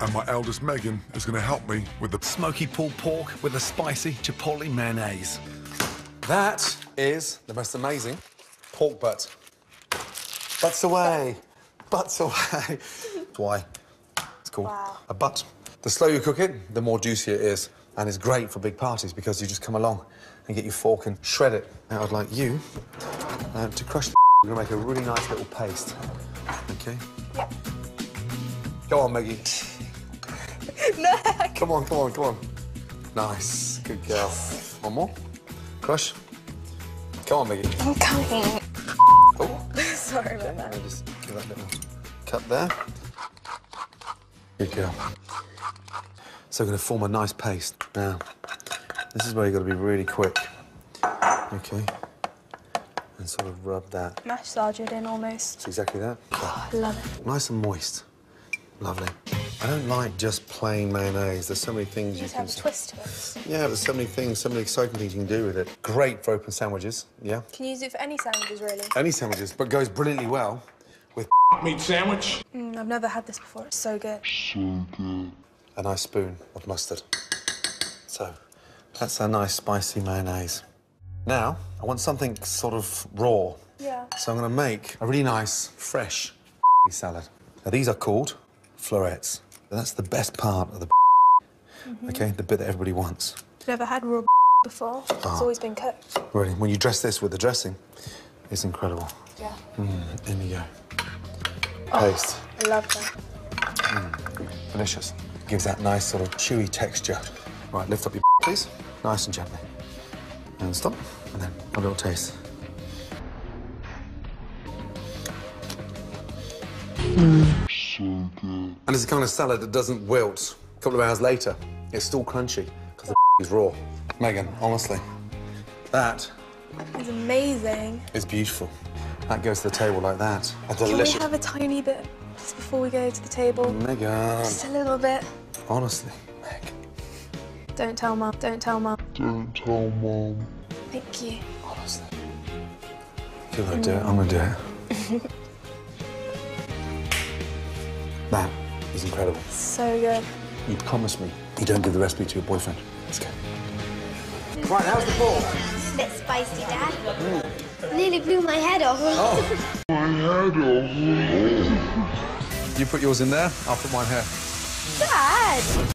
And my eldest Megan is going to help me with the smoky pulled pork with a spicy chipotle mayonnaise. That is the most amazing pork butt. Butts away. Butts away. That's why it's called a butt. The slower you cook it, the more juicy it is. And it's great for big parties because you just come along and get your fork and shred it. Now, I'd like you to crush the We're going to make a really nice little paste. OK? Yep. Go on, Maggie. No. Come on, come on, come on. Nice. Good girl. One more. Crush. Come on, Maggie. I'm coming. Oh. Sorry about that. Just give that little cut there. Good girl. So we're going to form a nice paste. Now, this is where you've got to be really quick. OK. And sort of rub that. Massage it in almost. It's exactly that. Oh, I love it. Nice and moist. Lovely. I don't like just plain mayonnaise. There's so many things you can... have a twist to it. Yeah, there's so many things, so many exciting things you can do with it. Great for open sandwiches, yeah? Can you use it for any sandwiches, really? Any sandwiches, but goes brilliantly well with meat sandwich. I've never had this before. It's so good. So good. a nice spoon of mustard. So that's a nice spicy mayonnaise. Now, I want something sort of raw. Yeah. So I'm going to make a really nice, fresh salad. Now, these are called florets. That's the best part of the OK? The bit that everybody wants. I've never had raw before. It's always been cooked. Really, when you dress this with the dressing, it's incredible. Yeah. In you go. Oh, Paste. I love that. Delicious. Gives that nice sort of chewy texture. Right, lift up your please. Nice and gently. And stop. And then a little taste. So good. And it's the kind of salad that doesn't wilt. A couple of hours later, it's still crunchy because the is raw. Megan, honestly, that It's amazing. is beautiful. That goes to the table like that. A Can we delicious... have a tiny bit just before we go to the table? Megan. Just a little bit. Honestly, Meg. Don't tell Mum. Don't tell Mum. Don't tell Mom. Thank you. Honestly. If you're gonna do it, I'm gonna do it. That is incredible. So good. You promise me you don't give the recipe to your boyfriend. Let's go. Right, how's the ball? Bit spicy, Dad. Nearly blew my head off. My head off. You put yours in there, I'll put mine here. Dad!